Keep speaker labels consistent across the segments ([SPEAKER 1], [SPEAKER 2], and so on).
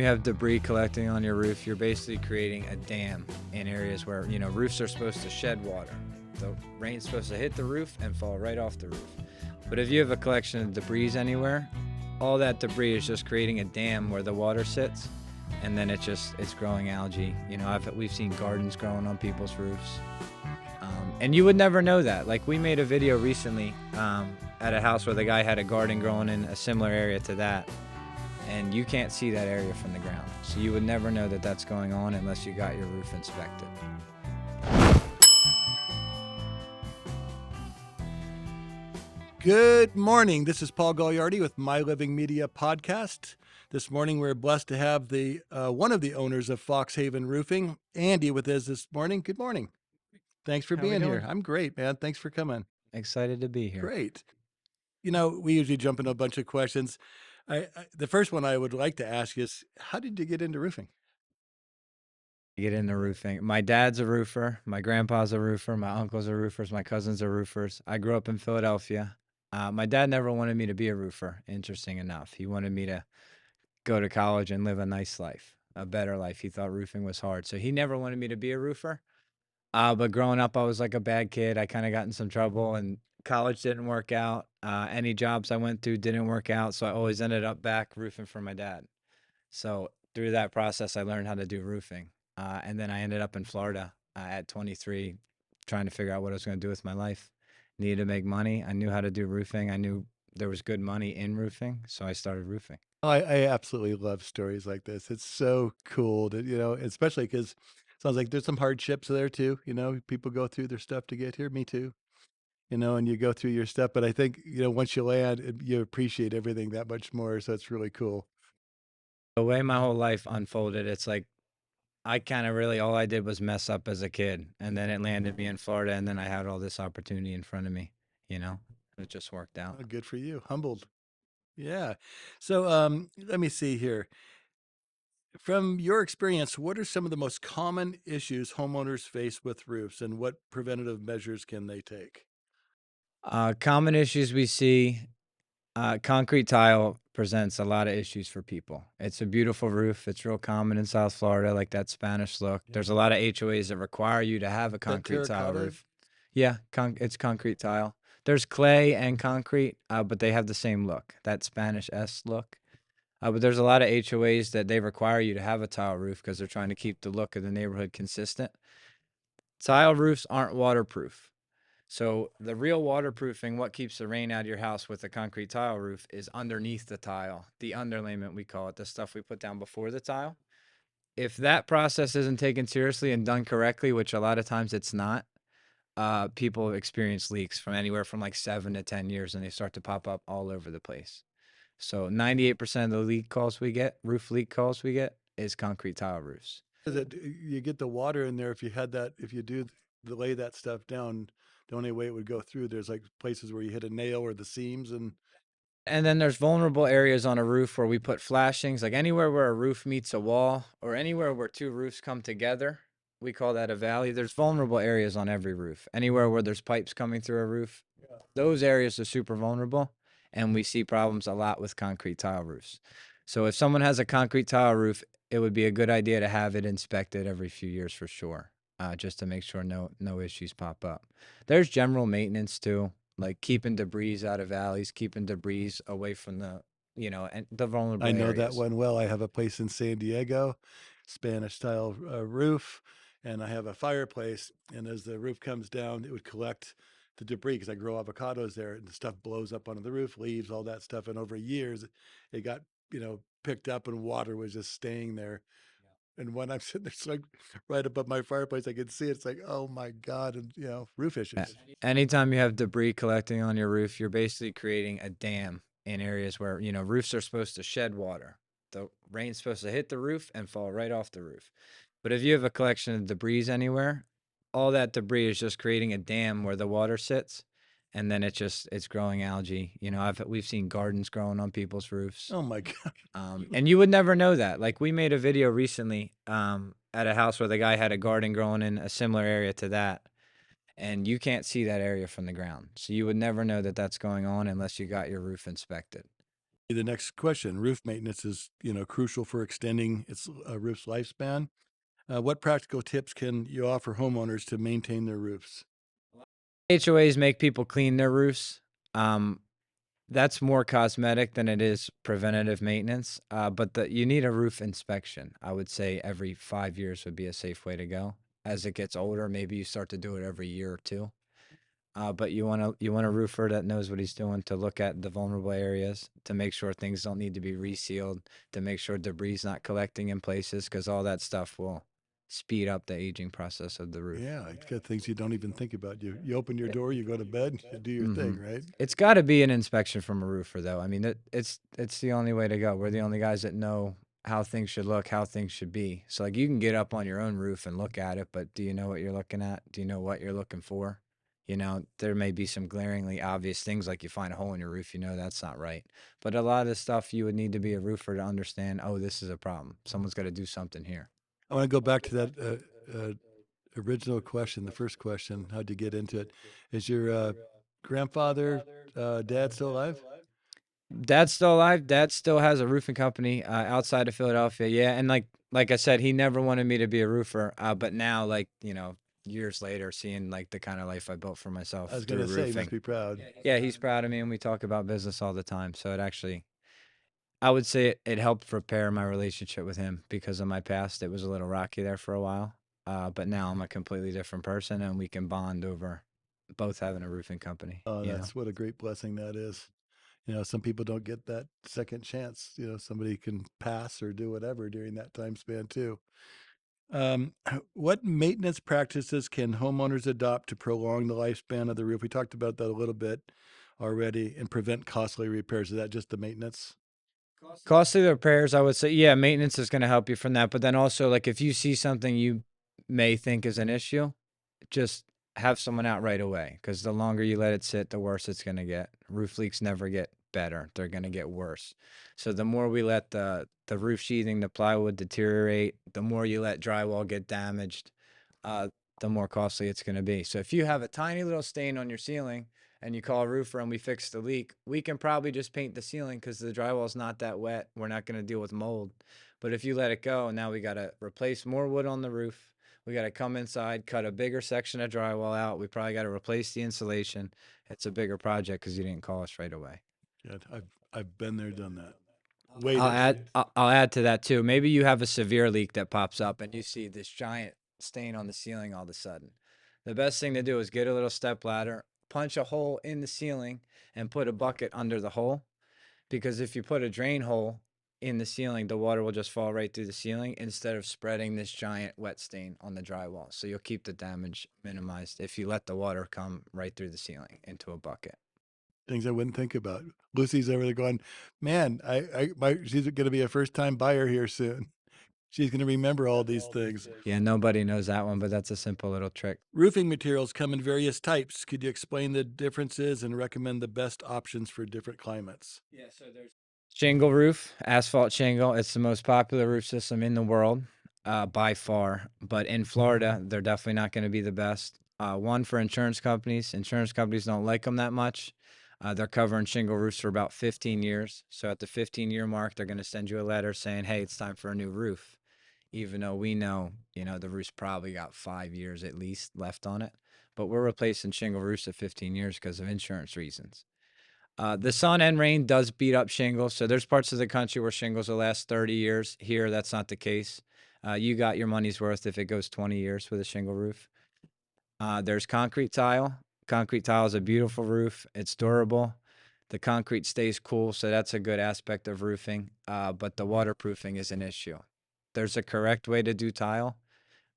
[SPEAKER 1] You have debris collecting on your roof, you're basically creating a dam in areas where, roofs are supposed to shed water. The rain's supposed to hit the roof and fall right off the roof. But if you have a collection of debris anywhere, all that debris is just creating a dam where the water sits, and then it's growing algae. We've seen gardens growing on people's roofs. And you would never know that. Like, we made a video recently at a house where the guy had a garden growing in a similar area to that. And you can't see that area from the ground. So you would never know that that's going on unless you got your roof inspected.
[SPEAKER 2] Good morning. This is Paul Gagliardi with My Living Media Podcast. This morning, we're blessed to have the one of the owners of Fox Haven Roofing, Andy, with us this morning. Good morning. Thanks for
[SPEAKER 1] How we
[SPEAKER 2] being here.
[SPEAKER 1] doing?
[SPEAKER 2] I'm great, man. Thanks for coming.
[SPEAKER 1] Excited to be here.
[SPEAKER 2] Great. We usually jump into a bunch of questions. The first one I would like to ask is, how did you get into roofing?
[SPEAKER 1] Get into roofing. My dad's a roofer. My grandpa's a roofer. My uncles are roofers. My cousins are roofers. I grew up in Philadelphia. My dad never wanted me to be a roofer, interesting enough. He wanted me to go to college and live a nice life, a better life. He thought roofing was hard. So he never wanted me to be a roofer. But growing up, I was like a bad kid. I kind of got in some trouble, and college didn't work out. Any jobs I went to didn't work out. So I always ended up back roofing for my dad. So through that process, I learned how to do roofing. And then I ended up in Florida at 23, trying to figure out what I was going to do with my life. Needed to make money. I knew how to do roofing. I knew there was good money in roofing. So I started roofing.
[SPEAKER 2] I absolutely love stories like this. It's so cool that, especially because it sounds like there's some hardships there too. People go through their stuff to get here. Me too. And you go through your stuff. But I think, once you land, you appreciate everything that much more. So it's really cool.
[SPEAKER 1] The way my whole life unfolded, it's like I kind of really all I did was mess up as a kid, and then it landed me in Florida, and then I had all this opportunity in front of me. It just worked out.
[SPEAKER 2] Oh, good for you. Humbled. Yeah. So let me see here. From your experience, what are some of the most common issues homeowners face with roofs, and what preventative measures can they take?
[SPEAKER 1] Common issues we see. Concrete tile presents a lot of issues for people. It's a beautiful roof. It's real common in South Florida, like that Spanish look. There's a lot of HOAs that require you to have a
[SPEAKER 2] That
[SPEAKER 1] concrete tile
[SPEAKER 2] terracotta?
[SPEAKER 1] roof. Yeah, it's concrete tile. There's clay and concrete, but they have the same look, that Spanish-esque look. But there's a lot of HOAs that they require you to have a tile roof because they're trying to keep the look of the neighborhood consistent. Tile roofs aren't waterproof. So the real waterproofing, what keeps the rain out of your house with a concrete tile roof, is underneath the tile, the underlayment we call it, the stuff we put down before the tile. If that process isn't taken seriously and done correctly, which a lot of times it's not, people experience leaks from anywhere from like 7 to 10 years, and they start to pop up all over the place. So 98% of the leak calls we get, roof leak calls we get, is concrete tile roofs.
[SPEAKER 2] You get the water in there if you do lay that stuff down, the only way it would go through, there's like places where you hit a nail or the seams
[SPEAKER 1] And then there's vulnerable areas on a roof where we put flashings, like anywhere where a roof meets a wall or anywhere where two roofs come together. We call that a valley. There's vulnerable areas on every roof. Anywhere where there's pipes coming through a roof, those areas are super vulnerable. And we see problems a lot with concrete tile roofs. So if someone has a concrete tile roof, it would be a good idea to have it inspected every few years for sure, just to make sure no issues pop up. There's general maintenance too, like keeping debris out of valleys, keeping debris away from and the vulnerable
[SPEAKER 2] I know
[SPEAKER 1] areas.
[SPEAKER 2] that one well. I have a place in San Diego, Spanish style roof, and I have a fireplace. And as the roof comes down, it would collect the debris because I grow avocados there, and the stuff blows up onto the roof, leaves, all that stuff. And over years, it got picked up, and water was just staying there. And when I'm sitting there, it's like right above my fireplace, I can see it. It's like, oh my God, and roof issues.
[SPEAKER 1] Anytime you have debris collecting on your roof, you're basically creating a dam in areas where, roofs are supposed to shed water. The rain's supposed to hit the roof and fall right off the roof. But if you have a collection of debris anywhere, all that debris is just creating a dam where the water sits, and then it's growing algae. We've seen gardens growing on people's roofs.
[SPEAKER 2] Oh my God.
[SPEAKER 1] And you would never know that. Like, we made a video recently at a house where the guy had a garden growing in a similar area to that. And you can't see that area from the ground. So you would never know that that's going on unless you got your roof inspected.
[SPEAKER 2] The next question, roof maintenance is, crucial for extending its roof's lifespan. What practical tips can you offer homeowners to maintain their roofs?
[SPEAKER 1] HOAs make people clean their roofs. Um, that's more cosmetic than it is preventative maintenance. But you need a roof inspection. I would say every 5 years would be a safe way to go. As it gets older, maybe you start to do it every year or two. But you want a roofer that knows what he's doing to look at the vulnerable areas, to make sure things don't need to be resealed, to make sure debris is not collecting in places, because all that stuff will speed up the aging process of the roof.
[SPEAKER 2] Yeah, it's got things you don't even think about. You open your door, you go to bed, you do your
[SPEAKER 1] Mm-hmm.
[SPEAKER 2] thing, right?
[SPEAKER 1] It's got to be an inspection from a roofer, though. I mean, it's the only way to go. We're the only guys that know how things should look, how things should be. So like you can get up on your own roof and look at it, but do you know what you're looking at? Do you know what you're looking for? There may be some glaringly obvious things like you find a hole in your roof, that's not right. But a lot of the stuff you would need to be a roofer to understand, oh, this is a problem. Someone's got to do something here.
[SPEAKER 2] I want to go back to that original question, the first question. How'd you get into it? Is your grandfather, dad still alive?
[SPEAKER 1] Dad's still alive. Dad still has a roofing company outside of Philadelphia. Yeah, and like I said, he never wanted me to be a roofer. But now, like years later, seeing like the kind of life I built for
[SPEAKER 2] I
[SPEAKER 1] myself
[SPEAKER 2] was going
[SPEAKER 1] through
[SPEAKER 2] to say, you must
[SPEAKER 1] roofing.
[SPEAKER 2] be proud.
[SPEAKER 1] Yeah, he's proud of me, and we talk about business all the time. So I would say it helped repair my relationship with him because of my past. It was a little rocky there for a while. But now I'm a completely different person, and we can bond over both having a roofing company.
[SPEAKER 2] Oh, that's what a great blessing that is. Some people don't get that second chance. Somebody can pass or do whatever during that time span too. What maintenance practices can homeowners adopt to prolong the lifespan of the roof? We talked about that a little bit already and prevent costly repairs. Is that just the maintenance?
[SPEAKER 1] Costly repairs, I would say, yeah, maintenance is going to help you from that. But then also, like, if you see something you may think is an issue, just have someone out right away. Because the longer you let it sit, the worse it's going to get. Roof leaks never get better; they're going to get worse. So the more we let the roof sheathing, the plywood deteriorate, the more you let drywall get damaged, uh, the more costly it's going to be. So if you have a tiny little stain on your ceiling and you call a roofer and we fix the leak, we can probably just paint the ceiling because the drywall's not that wet. We're not going to deal with mold. But if you let it go, now we got to replace more wood on the roof. We got to come inside, cut a bigger section of drywall out. We probably got to replace the insulation. It's a bigger project because you didn't call us right away.
[SPEAKER 2] Good. I've been there, done that.
[SPEAKER 1] I'll
[SPEAKER 2] Waited.
[SPEAKER 1] add I'll add to that too. Maybe you have a severe leak that pops up and you see this giant stain on the ceiling all of a sudden. The best thing to do is get a little step ladder, punch a hole in the ceiling and put a bucket under the hole because if you put a drain hole in the ceiling, the water will just fall right through the ceiling instead of spreading this giant wet stain on the drywall. So you'll keep the damage minimized if you let the water come right through the ceiling into a bucket.
[SPEAKER 2] Things I wouldn't think about. Lucy's over there going, man, she's going to be a first time buyer here soon. She's going to remember all these things.
[SPEAKER 1] Yeah, nobody knows that one, but that's a simple little trick.
[SPEAKER 2] Roofing materials come in various types. Could you explain the differences and recommend the best options for different climates?
[SPEAKER 1] Yeah, so there's shingle roof, asphalt shingle. It's the most popular roof system in the world, by far. But in Florida, they're definitely not going to be the best. One for insurance companies. Insurance companies don't like them that much. They're covering shingle roofs for about 15 years. So at the 15-year mark, they're going to send you a letter saying, "Hey, it's time for a new roof." Even though we know, the roof's probably got 5 years at least left on it. But we're replacing shingle roofs at 15 years because of insurance reasons. The sun and rain does beat up shingles. So there's parts of the country where shingles will last 30 years. Here, that's not the case. You got your money's worth if it goes 20 years with a shingle roof. There's concrete tile. Concrete tile is a beautiful roof. It's durable. The concrete stays cool, so that's a good aspect of roofing. But the waterproofing is an issue. There's a correct way to do tile,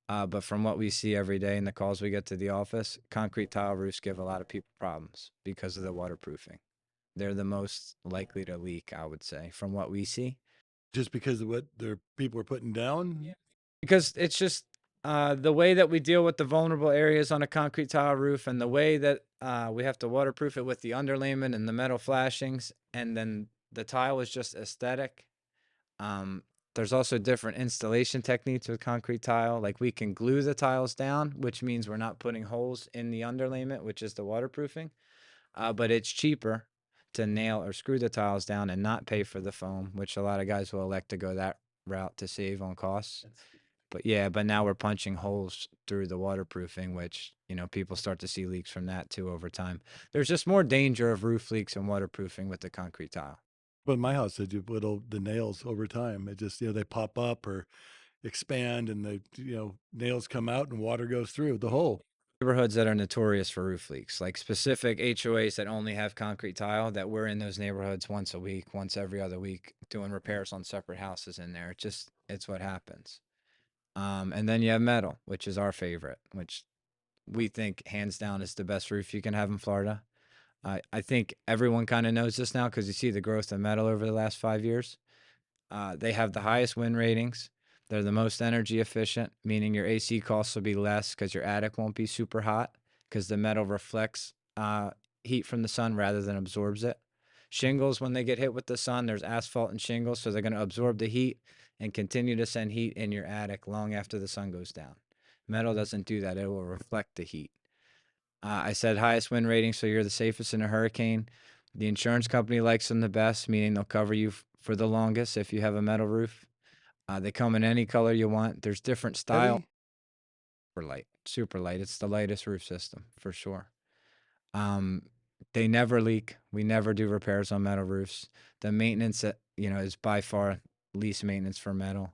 [SPEAKER 1] but from what we see every day in the calls we get to the office, concrete tile roofs give a lot of people problems because of the waterproofing. They're the most likely to leak, I would say, from what we see.
[SPEAKER 2] Just because of what their people are putting down?
[SPEAKER 1] Because it's just the way that we deal with the vulnerable areas on a concrete tile roof and the way that we have to waterproof it with the underlayment and the metal flashings. And then the tile is just aesthetic. Um, there's also different installation techniques with concrete tile. Like we can glue the tiles down, which means we're not putting holes in the underlayment, which is the waterproofing. But it's cheaper to nail or screw the tiles down and not pay for the foam, which a lot of guys will elect to go that route to save on costs. But yeah, but now we're punching holes through the waterproofing, which, people start to see leaks from that too over time. There's just more danger of roof leaks and waterproofing with the concrete tile.
[SPEAKER 2] But in my house, they do whittle the nails over time. It just, they pop up or expand and nails come out and water goes through the hole.
[SPEAKER 1] Neighborhoods that are notorious for roof leaks, like specific HOAs that only have concrete tile, that we're in those neighborhoods once a week, once every other week, doing repairs on separate houses in there. It's what happens. And then you have metal, which is our favorite, which we think hands down is the best roof you can have in Florida. I think everyone kind of knows this now because you see the growth of metal over the last 5 years. They have the highest wind ratings. They're the most energy efficient, meaning your AC costs will be less because your attic won't be super hot because the metal reflects heat from the sun rather than absorbs it. Shingles, when they get hit with the sun, there's asphalt and shingles, so they're going to absorb the heat and continue to send heat in your attic long after the sun goes down. Metal doesn't do that, it will reflect the heat. I said highest wind rating, so you're the safest in a hurricane. The insurance company likes them the best, meaning they'll cover you for the longest if you have a metal roof. They come in any color you want. There's different style.
[SPEAKER 2] Heavy?
[SPEAKER 1] Super light, super light. It's the lightest roof system for sure. Um, they never leak. We never do repairs on metal roofs. The maintenance, is by far least maintenance for metal.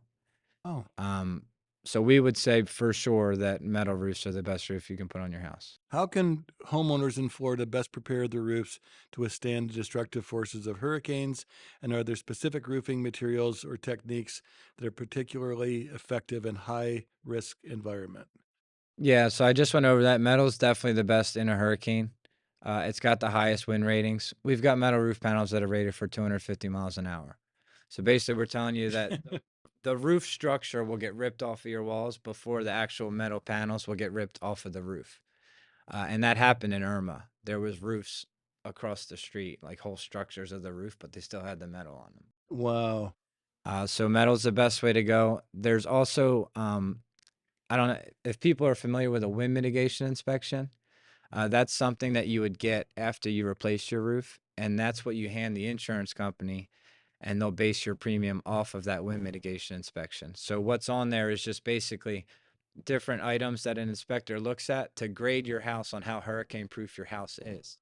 [SPEAKER 2] Oh,
[SPEAKER 1] Um, so we would say for sure that metal roofs are the best roof you can put on your house.
[SPEAKER 2] how can homeowners in Florida best prepare their roofs to withstand the destructive forces of hurricanes? And are there specific roofing materials or techniques that are particularly effective in high risk environment?
[SPEAKER 1] Yeah, so I just went over that. Metal's definitely the best in a hurricane. It's got the highest wind ratings. We've got metal roof panels that are rated for 250 miles an hour. So basically, we're telling you that the roof structure will get ripped off of your walls before the actual metal panels will get ripped off of the roof. And that happened in Irma. There was roofs across the street, like whole structures of the roof, but they still had the metal on them.
[SPEAKER 2] Wow.
[SPEAKER 1] So metal's the best way to go. There's also, I don't know if people are familiar with a wind mitigation inspection. That's something that you would get after you replace your roof, and that's what you hand the insurance company, and they'll base your premium off of that wind mitigation inspection. So what's on there is just basically different items that an inspector looks at to grade your house on how hurricane proof your house is.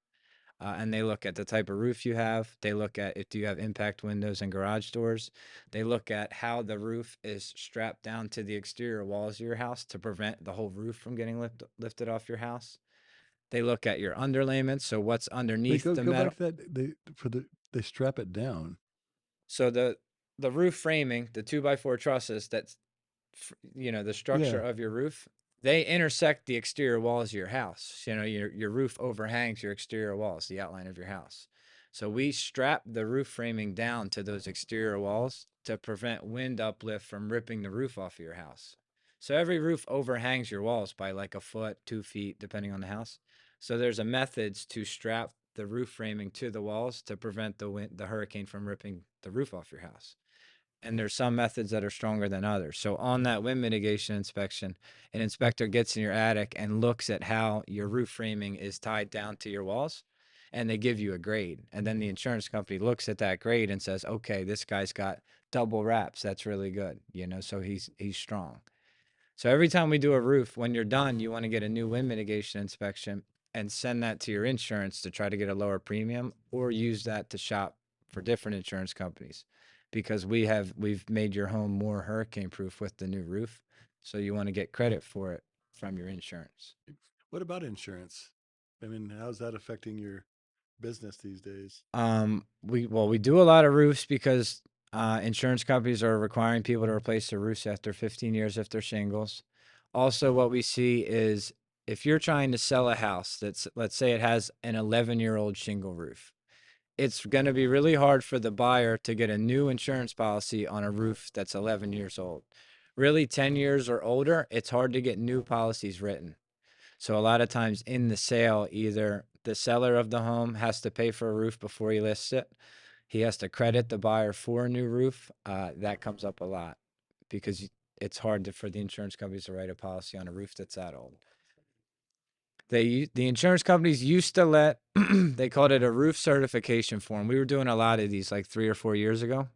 [SPEAKER 1] And they look at the type of roof you have. They look at if you have impact windows and garage doors. They look at how the roof is strapped down to the exterior walls of your house to prevent the whole roof from getting lifted off your house. They look at your underlayments, so what's
[SPEAKER 2] Wait,
[SPEAKER 1] underneath
[SPEAKER 2] go
[SPEAKER 1] the
[SPEAKER 2] go back
[SPEAKER 1] metal.
[SPEAKER 2] to that. They strap it down.
[SPEAKER 1] So the roof framing, the 2x4 trusses, the structure
[SPEAKER 2] Yeah.
[SPEAKER 1] of your roof, they intersect the exterior walls of your house. Your roof overhangs your exterior walls, the outline of your house. So we strap the roof framing down to those exterior walls to prevent wind uplift from ripping the roof off of your house. So every roof overhangs your walls by like a foot, 2 feet, depending on the house. So there's a methods to strap the roof framing to the walls to prevent the hurricane from ripping the roof off your house. And there's some methods that are stronger than others. So on that wind mitigation inspection, an inspector gets in your attic and looks at how your roof framing is tied down to your walls, and they give you a grade. And then the insurance company looks at that grade and says, "Okay, this guy's got double wraps. That's really good." So he's strong. So every time we do a roof, when you're done, you want to get a new wind mitigation inspection and send that to your insurance to try to get a lower premium, or use that to shop for different insurance companies, because we've made your home more hurricane proof with the new roof. So you want to get credit for it from your insurance.
[SPEAKER 2] What about insurance? I mean, how's that affecting your business these days?
[SPEAKER 1] We do a lot of roofs because insurance companies are requiring people to replace their roofs after 15 years if they're shingles. Also, what we see is if you're trying to sell a house that's, let's say it has an 11-year-old shingle roof, it's going to be really hard for the buyer to get a new insurance policy on a roof that's 11 years old. Really, 10 years or older, it's hard to get new policies written. So a lot of times in the sale, either the seller of the home has to pay for a roof before he lists it. He has to credit the buyer for a new roof. That comes up a lot because it's hard for the insurance companies to write a policy on a roof that's that old. The insurance companies used to let they called it a roof certification form. We were doing a lot of these like 3 or 4 years ago.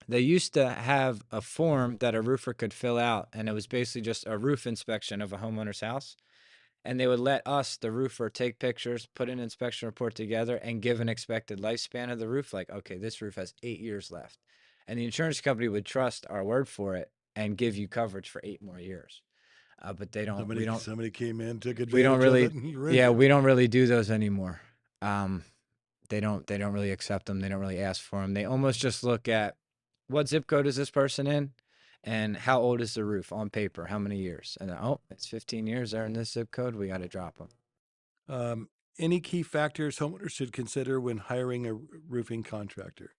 [SPEAKER 1] They used to have a form that a roofer could fill out, and it was basically just a roof inspection of a homeowner's house. And they would let us, the roofer, take pictures, put an inspection report together, and give an expected lifespan of the roof. Like, okay, this roof has 8 years left. And the insurance company would trust our word for it and give you coverage for 8 more years. But they don't,
[SPEAKER 2] Somebody came in, took
[SPEAKER 1] we don't
[SPEAKER 2] advantage of it,
[SPEAKER 1] really,
[SPEAKER 2] and ruined
[SPEAKER 1] yeah,
[SPEAKER 2] it.
[SPEAKER 1] we don't really do those anymore. Um, they don't really accept them. They don't really ask for them. They almost just look at what zip code is this person in and how old is the roof on paper, how many years? And oh, it's 15 years there in this zip code. We got to drop them.
[SPEAKER 2] Um, any key factors homeowners should consider when hiring a roofing contractor?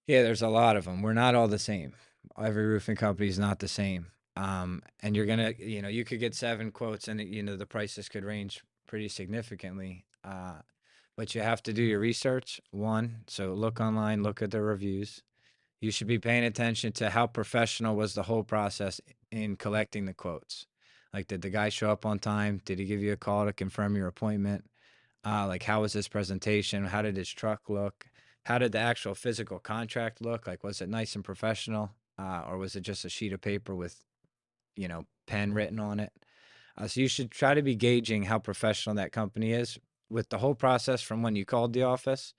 [SPEAKER 1] Yeah, there's a lot of them. We're not all the same. Every roofing company is not the same. And you're gonna, you could get 7 quotes, and the prices could range pretty significantly. But you have to do your research. One, so look online, look at the reviews. You should be paying attention to how professional was the whole process in collecting the quotes. Like, did the guy show up on time? Did he give you a call to confirm your appointment? Like, how was his presentation? How did his truck look? How did the actual physical contract look? Like, was it nice and professional? Or was it just a sheet of paper with, pen written on it? So you should try to be gauging how professional that company is with the whole process from when you called the office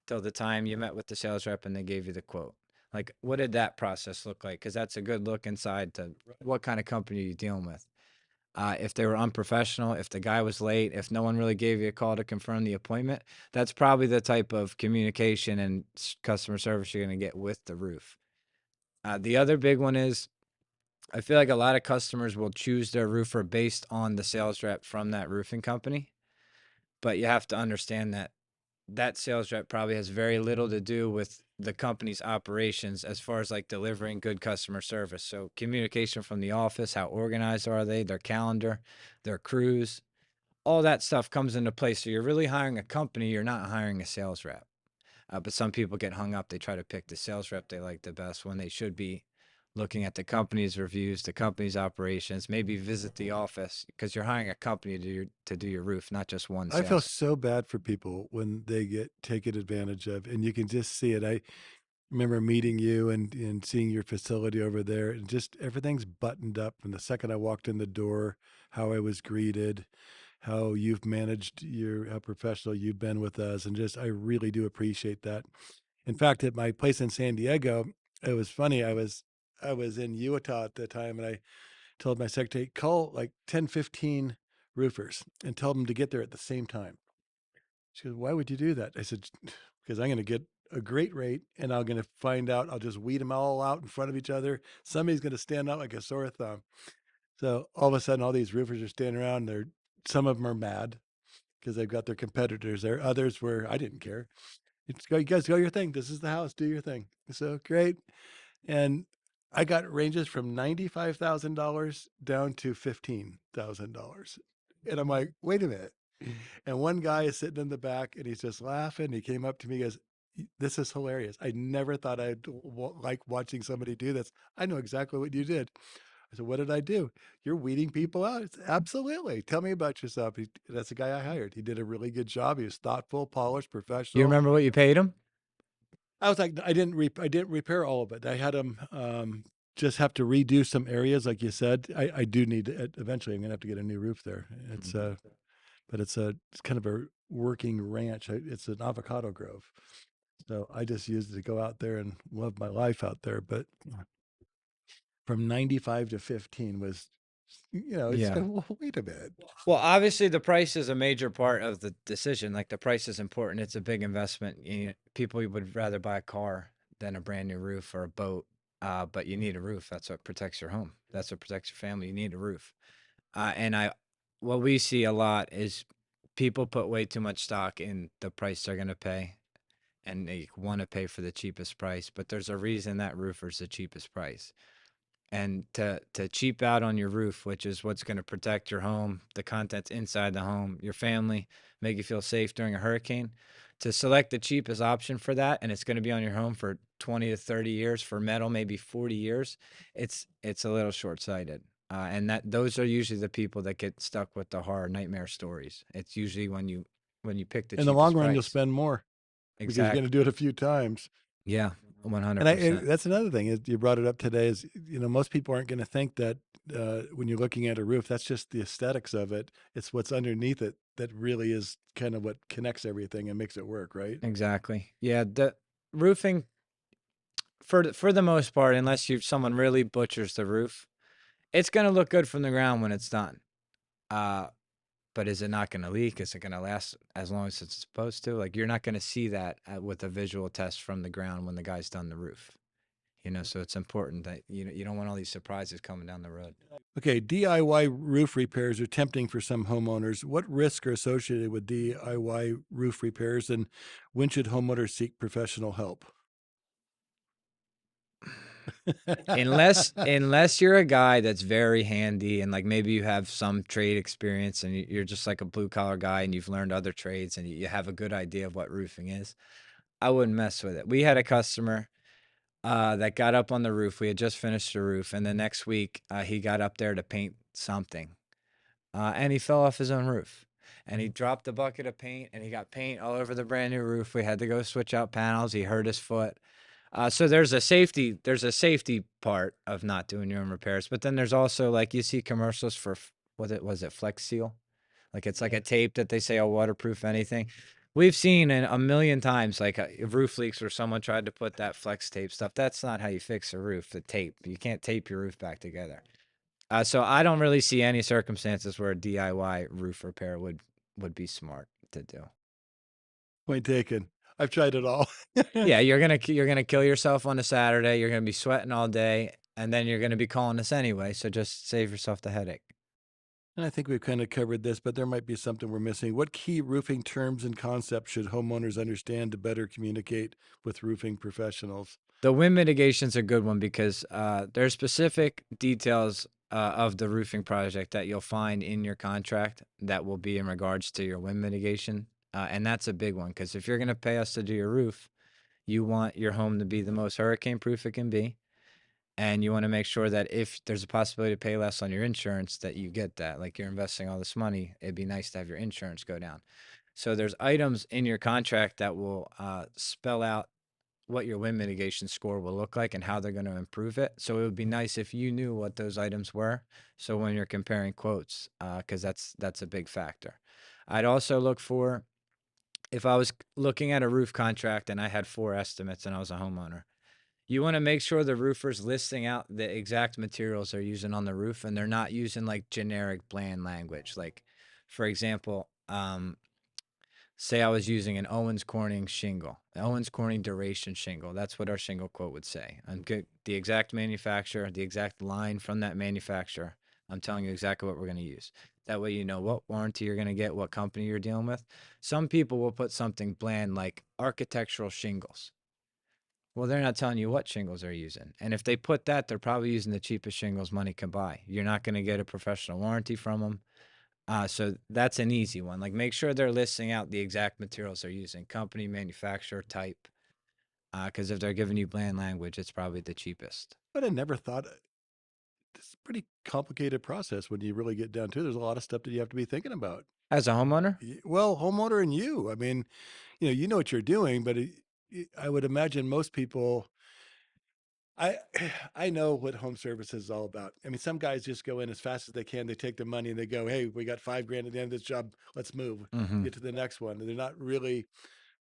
[SPEAKER 1] till the time you met with the sales rep and they gave you the quote. Like, what did that process look like? Because that's a good look inside to what kind of company you're dealing with. If they were unprofessional, if the guy was late, if no one really gave you a call to confirm the appointment, that's probably the type of communication and customer service you're going to get with the roof. The other big one is I feel like a lot of customers will choose their roofer based on the sales rep from that roofing company. But you have to understand that that sales rep probably has very little to do with the company's operations as far as like delivering good customer service. So communication from the office, how organized are they, their calendar, their crews, all that stuff comes into play. So you're really hiring a company, you're not hiring a sales rep. But some people get hung up. They try to pick the sales rep they like the best when they should be looking at the company's reviews, the company's operations, maybe visit the office because you're hiring a company to do your roof, not just one
[SPEAKER 2] I feel
[SPEAKER 1] sales.
[SPEAKER 2] so bad for people when they get taken advantage of, and you can just see it. I remember meeting you and seeing your facility over there, and just everything's buttoned up from the second I walked in the door, how I was greeted, how you've managed how professional you've been with us, and just I really do appreciate that. In fact, at my place in San Diego, it was funny. I was in Utah at the time, and I told my secretary, call like 10, 15 roofers and tell them to get there at the same time. She goes, why would you do that? I said, because I'm going to get a great rate and I'm going to find out. I'll just weed them all out in front of each other. Somebody's going to stand out like a sore thumb. So all of a sudden, all these roofers are standing around. Some of them are mad because they've got their competitors there. Others were, I didn't care. It's go, you guys go your thing. This is the house. Do your thing. So great. And I got ranges from $95,000 down to $15,000. And I'm like, wait a minute. And one guy is sitting in the back and he's just laughing. He came up to me, he goes, this is hilarious. I never thought I'd like watching somebody do this. I know exactly what you did. I said, what did I do? You're weeding people out. It's, absolutely. Tell me about yourself. That's the guy I hired. He did a really good job. He was thoughtful, polished,
[SPEAKER 1] You
[SPEAKER 2] professional.
[SPEAKER 1] remember what you paid him?
[SPEAKER 2] I was like, I didn't repair all of it. I had them just have to redo some areas, like you said. I do need to, eventually. I'm gonna have to get a new roof there. It's but it's kind of a working ranch. It's an avocado grove, so I just used it to go out there and love my life out there. But from 95 to 15 was, it's
[SPEAKER 1] Yeah.
[SPEAKER 2] well, wait a minute.
[SPEAKER 1] Well, obviously the price is a major part of the decision. Like, the price is important. It's a big investment. People would rather buy a car than a brand new roof or a boat. But you need a roof. That's what protects your home. That's what protects your family. You need a roof. What we see a lot is people put way too much stock in the price they're going to pay, and they want to pay for the cheapest price. But there's a reason that roofer's the cheapest price. And to cheap out on your roof, which is what's going to protect your home, the contents inside the home, your family, make you feel safe during a hurricane, to select the cheapest option for that, and it's going to be on your home for 20 to 30 years, for metal maybe 40 years, it's a little short-sighted. And those are usually the people that get stuck with the horror nightmare stories. It's usually when you pick the
[SPEAKER 2] In the long
[SPEAKER 1] cheapest
[SPEAKER 2] run, you'll
[SPEAKER 1] price.
[SPEAKER 2] spend more because you're gonna
[SPEAKER 1] Exactly.
[SPEAKER 2] do it a few times.
[SPEAKER 1] Yeah,
[SPEAKER 2] And
[SPEAKER 1] 100%.
[SPEAKER 2] that's another thing is you brought it up today is, most people aren't gonna think that, when you're looking at a roof, that's just the aesthetics of it. It's what's underneath it that really is kind of what connects everything and makes it work, right?
[SPEAKER 1] Exactly. Yeah, the roofing for the most part, unless you someone really butchers the roof, it's gonna look good from the ground when it's done. Uh, but is it not gonna leak? Is it gonna last as long as it's supposed to? Like, you're not gonna see that with a visual test from the ground when the guy's done the roof. So it's important that you don't want all these surprises coming down the road.
[SPEAKER 2] Okay, DIY roof repairs are tempting for some homeowners. What risks are associated with DIY roof repairs, and when should homeowners seek professional help?
[SPEAKER 1] Unless you're a guy that's very handy and like maybe you have some trade experience and you're just like a blue collar guy and you've learned other trades and you have a good idea of what roofing is, I wouldn't mess with it. We had a customer that got up on the roof. We had just finished the roof, and the next week he got up there to paint something, and he fell off his own roof. And he dropped a bucket of paint, and he got paint all over the brand new roof. We had to go switch out panels. He hurt his foot. So there's a safety part of not doing your own repairs, but then there's also like you see commercials for what it was it Flex Seal, like it's like a tape that they say will waterproof anything. We've seen it a million times, like roof leaks where someone tried to put that flex tape stuff. That's not how you fix a roof. The tape, you can't tape your roof back together. So I don't really see any circumstances where a DIY roof repair would be smart to do.
[SPEAKER 2] Point taken. I've tried it all.
[SPEAKER 1] Yeah, you're gonna kill yourself on a Saturday. You're gonna be sweating all day, and then you're gonna be calling us anyway. So just save yourself the headache.
[SPEAKER 2] And I think we've kind of covered this, but there might be something we're missing. What key roofing terms and concepts should homeowners understand to better communicate with roofing professionals?
[SPEAKER 1] The wind mitigation's a good one because there's specific details of the roofing project that you'll find in your contract that will be in regards to your wind mitigation, and that's a big one because if you're gonna pay us to do your roof, you want your home to be the most hurricane proof it can be. And you want to make sure that if there's a possibility to pay less on your insurance, that you get that. Like you're investing all this money, it'd be nice to have your insurance go down. So there's items in your contract that will spell out what your wind mitigation score will look like and how they're going to improve it. So it would be nice if you knew what those items were. So when you're comparing quotes, because that's a big factor. I'd also look for if I was looking at a roof contract and I had 4 estimates and I was a homeowner, you wanna make sure the roofer's listing out the exact materials they're using on the roof, and they're not using, like, generic bland language. Like, for example, say I was using an Owens Corning shingle, Owens Corning duration shingle. That's what our shingle quote would say. And get the exact manufacturer, the exact line from that manufacturer. I'm telling you exactly what we're gonna use. That way you know what warranty you're gonna get, what company you're dealing with. Some people will put something bland like architectural shingles. Well, they're not telling you what shingles they're using. And if they put that, they're probably using the cheapest shingles money can buy. You're not going to get a professional warranty from them. So that's an easy one. Like make sure they're listing out the exact materials they're using, company, manufacturer, type. Because if they're giving you bland language, it's probably the cheapest.
[SPEAKER 2] But I never thought it's a pretty complicated process when you really get down to it. There's a lot of stuff that you have to be thinking about.
[SPEAKER 1] As a homeowner,
[SPEAKER 2] Well, homeowner and you, I mean, you know what you're doing, but I would imagine most people, I I know what home service is all about. I mean, some guys just go in as fast as they can. They take the money and they go, "Hey, we got 5 grand at the end of this job. Let's move,
[SPEAKER 1] hmm
[SPEAKER 2] get to the next one." And they're not really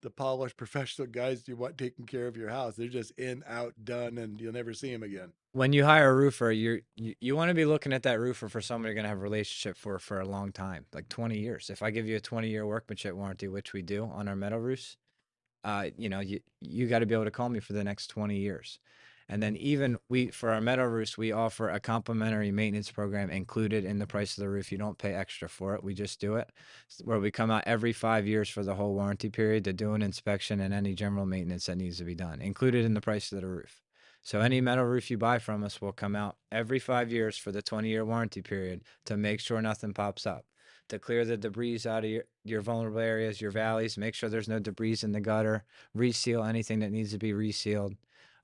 [SPEAKER 2] the polished professional guys you want taking care of your house. They're just in, out, done, and you'll never see them again.
[SPEAKER 1] when you hire a roofer, you want to be looking at that roofer for someone you're going to have a relationship for a long time, like 20 years. If I give you a 20-year workmanship warranty, which we do on our metal roofs, you got to be able to call me for the next 20 years. And then even we for our metal roofs, we offer a complimentary maintenance program included in the price of the roof. You don't pay extra for it. We just do it where we come out every 5 years for the whole warranty period to do an inspection and any general maintenance that needs to be done, included in the price of the roof. So any metal roof you buy from us will come out every 5 years for the 20-year warranty period to make sure nothing pops up, to clear the debris out of your vulnerable areas, your valleys, make sure there's no debris in the gutter, reseal anything that needs to be resealed.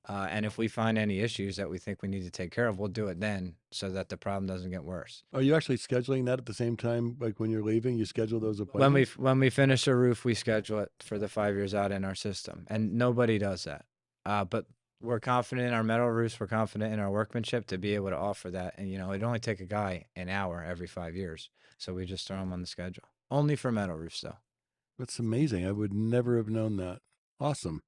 [SPEAKER 1] And if we find any issues that we think we need to take care of, we'll do it then so that the problem doesn't get worse.
[SPEAKER 2] Are you actually scheduling that at the same time, like when you're leaving, you schedule those
[SPEAKER 1] When we
[SPEAKER 2] appointments?
[SPEAKER 1] when we finish a roof, we schedule it for the 5 years out in our system, and nobody does that. But we're confident in our metal roofs. We're confident in our workmanship to be able to offer that. And it'd only take a guy an hour every 5 years, so we just throw him on the schedule. Only for metal roofs, though.
[SPEAKER 2] That's amazing. I would never have known that. Awesome.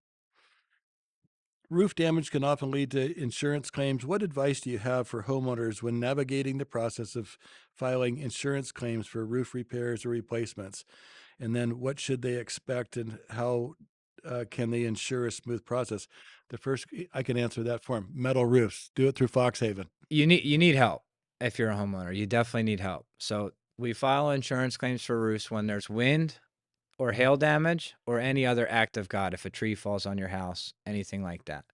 [SPEAKER 2] Roof damage can often lead to insurance claims. What advice do you have for homeowners when navigating the process of filing insurance claims for roof repairs or replacements? And then what should they expect and how can they ensure a smooth process? The first, I can answer that for 'em. Metal roofs, do it through Foxhaven.
[SPEAKER 1] You need help if you're a homeowner. You definitely need help. So we file insurance claims for roofs when there's wind or hail damage or any other act of God, if a tree falls on your house, anything like that.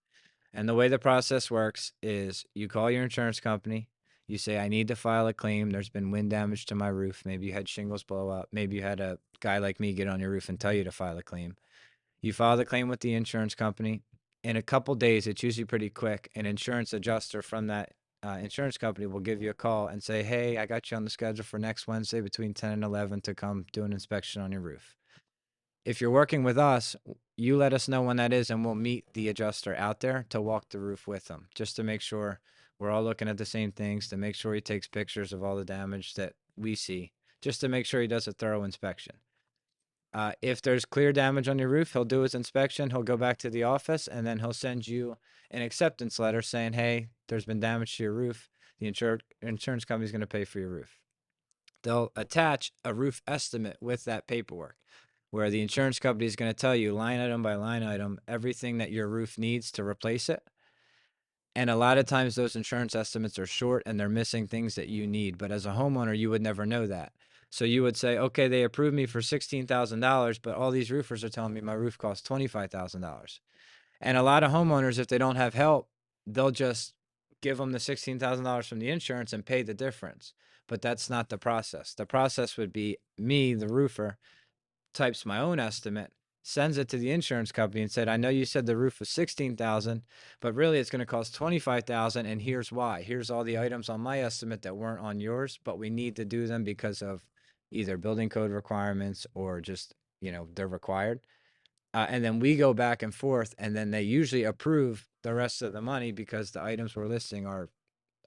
[SPEAKER 1] And the way the process works is you call your insurance company. You say, I need to file a claim. There's been wind damage to my roof. Maybe you had shingles blow up. Maybe you had a guy like me get on your roof and tell you to file a claim. You file the claim with the insurance company. In a couple days, it's usually pretty quick. An insurance adjuster from that insurance company will give you a call and say, hey, I got you on the schedule for next Wednesday between 10 and 11 to come do an inspection on your roof. If you're working with us, you let us know when that is, and we'll meet the adjuster out there to walk the roof with them, just to make sure we're all looking at the same things, to make sure he takes pictures of all the damage that we see, just to make sure he does a thorough inspection. If there's clear damage on your roof, he'll do his inspection. He'll go back to the office, and then he'll send you an acceptance letter saying, hey, there's been damage to your roof. The insurance company's going to pay for your roof. They'll attach a roof estimate with that paperwork where the insurance company is going to tell you line item by line item everything that your roof needs to replace it. And a lot of times those insurance estimates are short and they're missing things that you need. But as a homeowner, you would never know that. So you would say, okay, they approved me for $16,000, but all these roofers are telling me my roof costs $25,000. And a lot of homeowners, if they don't have help, they'll just give them the $16,000 from the insurance and pay the difference. But that's not the process. The process would be me, the roofer, types my own estimate, sends it to the insurance company and said, I know you said the roof was 16,000, but really it's going to cost 25,000. And here's why. Here's all the items on my estimate that weren't on yours, but we need to do them because of either building code requirements or just, they're required. And then we go back and forth, and then they usually approve the rest of the money because the items we're listing are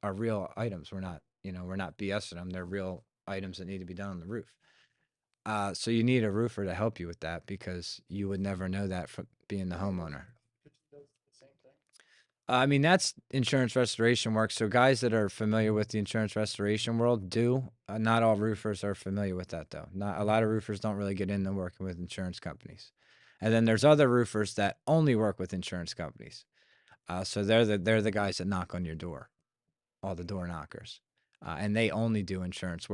[SPEAKER 1] real items. We're not BSing them. They're real items that need to be done on the roof. So you need a roofer to help you with that because you would never know that from being the homeowner. I mean, that's insurance restoration work. So guys that are familiar with the insurance restoration world do. Not all roofers are familiar with that, though. Not a lot of roofers don't really get into working with insurance companies. And then there's other roofers that only work with insurance companies. So they're the guys that knock on your door, all the door knockers, and they only do insurance work.